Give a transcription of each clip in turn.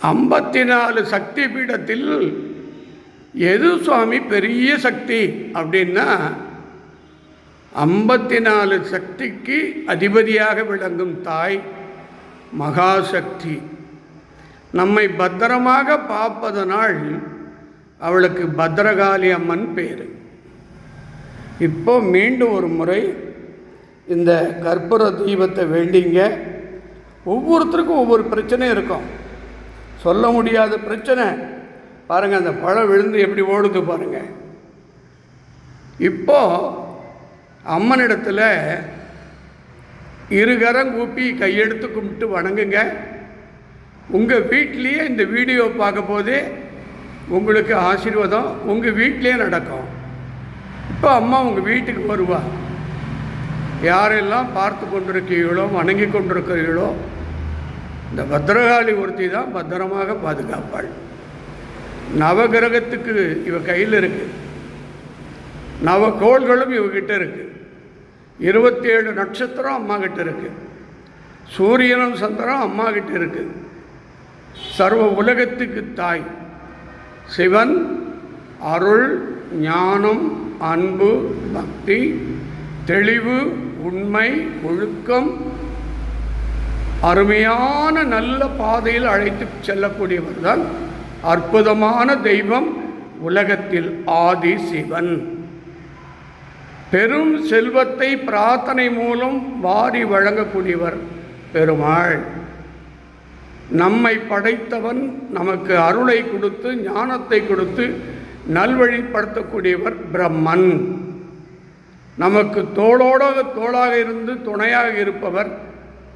54 சக்தி பீடத்தில் எது சுவாமி பெரிய சக்தி அப்படின்னா 54 சக்திக்கு அதிபதியாக விளங்கும் தாய் மகாசக்தி. நம்மை பத்திரமாக பார்ப்பதனால் அவளுக்கு பத்ரகாளி அம்மன் பேர். இப்போ மீண்டும் ஒரு முறை இந்த கற்பூர தீபத்தை வேண்டிங்க. ஒவ்வொருத்தருக்கும் ஒவ்வொரு பிரச்சனை இருக்கும், சொல்ல முடியாத பிரச்சனை. பாருங்கள், அந்த பழம் விழுந்து எப்படி ஓடுது பாருங்கள். இப்போ அம்மனிடத்தில் இருகரம் கூப்பி கையெடுத்து கும்பிட்டு வணங்குங்க. உங்கள் வீட்லேயே இந்த வீடியோ பார்க்க போதே உங்களுக்கு ஆசீர்வாதம் உங்கள் வீட்டிலே நடக்கும். இப்போ அம்மா உங்கள் வீட்டுக்கு வருவா. யாரெல்லாம் பார்த்து கொண்டிருக்கிறீர்களோ வணங்கி கொண்டிருக்கிறீர்களோ இந்த பத்ரகாளி ஒருத்தி தான் பத்திரமாக பாதுகாப்பாள். நவகிரகத்துக்கு இவ கையில் இருக்குது, நவகோள்களும் இவகிட்ட இருக்குது, 27 நட்சத்திரம் அம்மா கிட்ட இருக்குது, சூரியனும் சந்திரனும் அம்மா கிட்ட இருக்குது. சர்வ உலகத்துக்கு தாய் சிவன் அருள், ஞானம், அன்பு, பக்தி, தெளிவு, உண்மை, ஒழுக்கம், அருமையான நல்ல பாதையில் அழைத்து செல்லக்கூடியவர் தான் அற்புதமான தெய்வம் உலகத்தில் ஆதி சிவன். பெரும் செல்வத்தை பிரார்த்தனை மூலம் வாரி வழங்கக்கூடியவர் பெருமாள். நம்மை படைத்தவன் நமக்கு அருளை கொடுத்து ஞானத்தை கொடுத்து நல்வழிப்படுத்தக்கூடியவர் பிரம்மன். நமக்கு தோளாக இருந்து துணையாக இருப்பவர்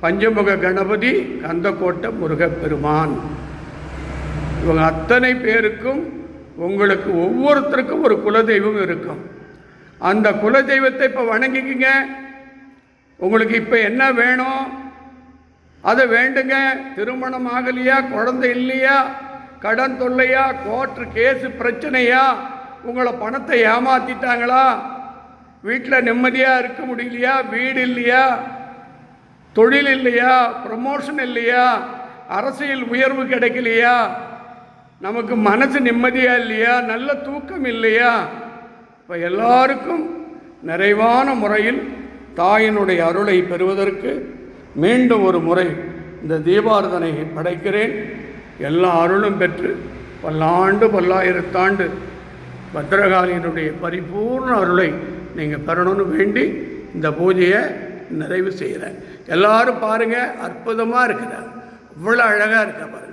பஞ்சமுக கணபதி, கந்தக்கோட்டை முருகப்பெருமான். இவங்க அத்தனை பேருக்கும் உங்களுக்கு ஒவ்வொருத்தருக்கும் ஒரு குலதெய்வம் இருக்கும். அந்த குலதெய்வத்தை இப்போ வணங்கிக்குங்க. உங்களுக்கு இப்போ என்ன வேணும் அதை வேண்டுங்க. திருமணம் ஆகலையா, குழந்தை இல்லையா, கடன் தொல்லையா, கோர்ட்டு கேஸு பிரச்சனையா, உங்களை பணத்தை ஏமாற்றிட்டாங்களா, வீட்டில் நிம்மதியாக இருக்க முடியலையா, வீடு இல்லையா, தொழில் இல்லையா, ப்ரமோஷன் இல்லையா, அரசியல் உயர்வு கிடைக்கலையா, நமக்கு மனசு நிம்மதியாக இல்லையா, நல்ல தூக்கம் இல்லையா, இப்போ எல்லாருக்கும் நிறைவான முறையில் தாயினுடைய அருளை பெறுவதற்கு மீண்டும் ஒரு முறை இந்த தீபாரதனை படைக்கிறேன். எல்லா அருளும் பெற்று பல்லாண்டு பல்லாயிரத்தாண்டு பத்ரகாளியினுடைய பரிபூர்ண அருளை நீங்கள் பெறணும்னு வேண்டி இந்த பூஜையை நிறைவு செய்கிறேன். எல்லோரும் பாருங்கள், அற்புதமாக இருக்குதா, இவ்வளோ அழகாக இருக்கா பாருங்கள்.